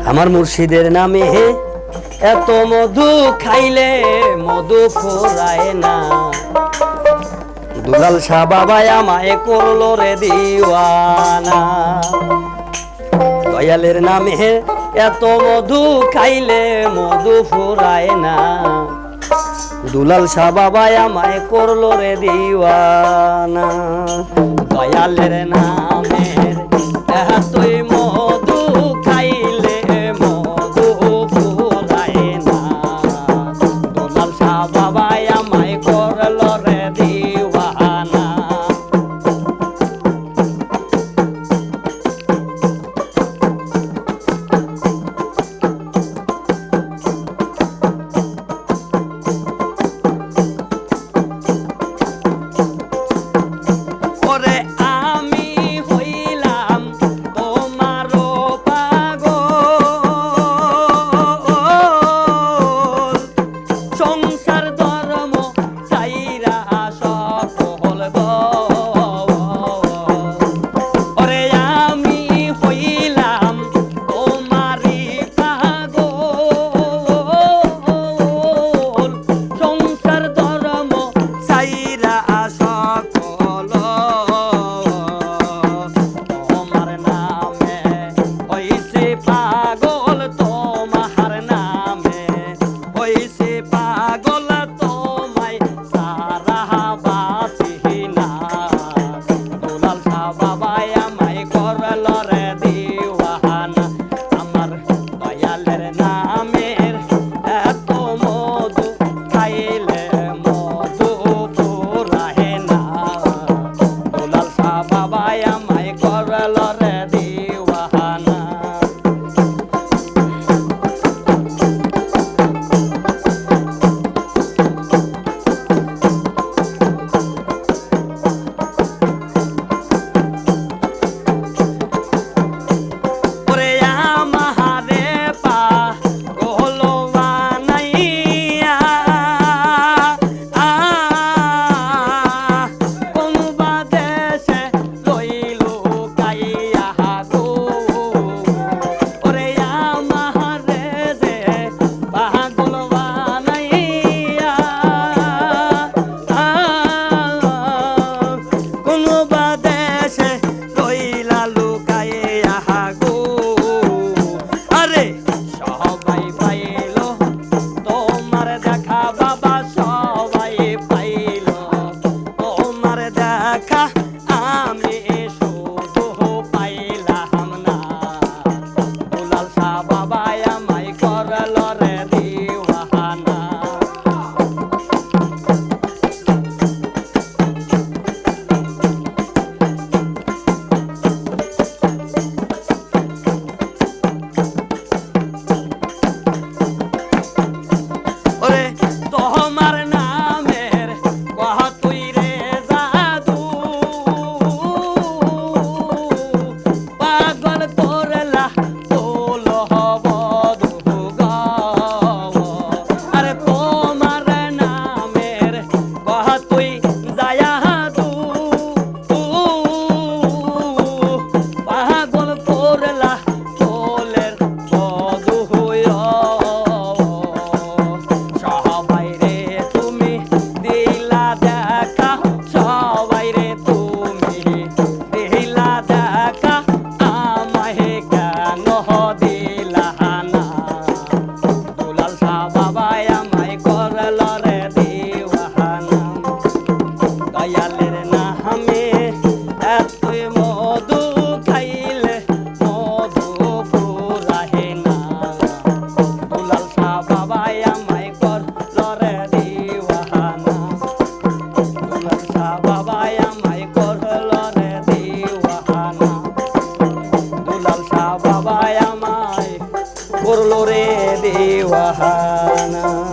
আমার মুর্শিদের নামে এত মধু খাইলে মধু ফুরায় না। দুলাল শাহ বাবাই আমায় করলো রে দিওয়ানা। দয়ালের নামে এত মধু খাইলে মধু ফুরায় না। দুলাল শাহ বাবাই আমায় করলো রে দিওয়ানা। দয়ালের নামের এতই মধু খাইলে মধু ফুরায় না। দুলাল শাহ বাবাই আমায় করলো রে দিওয়ানা। করলো রে দেওয়ানা।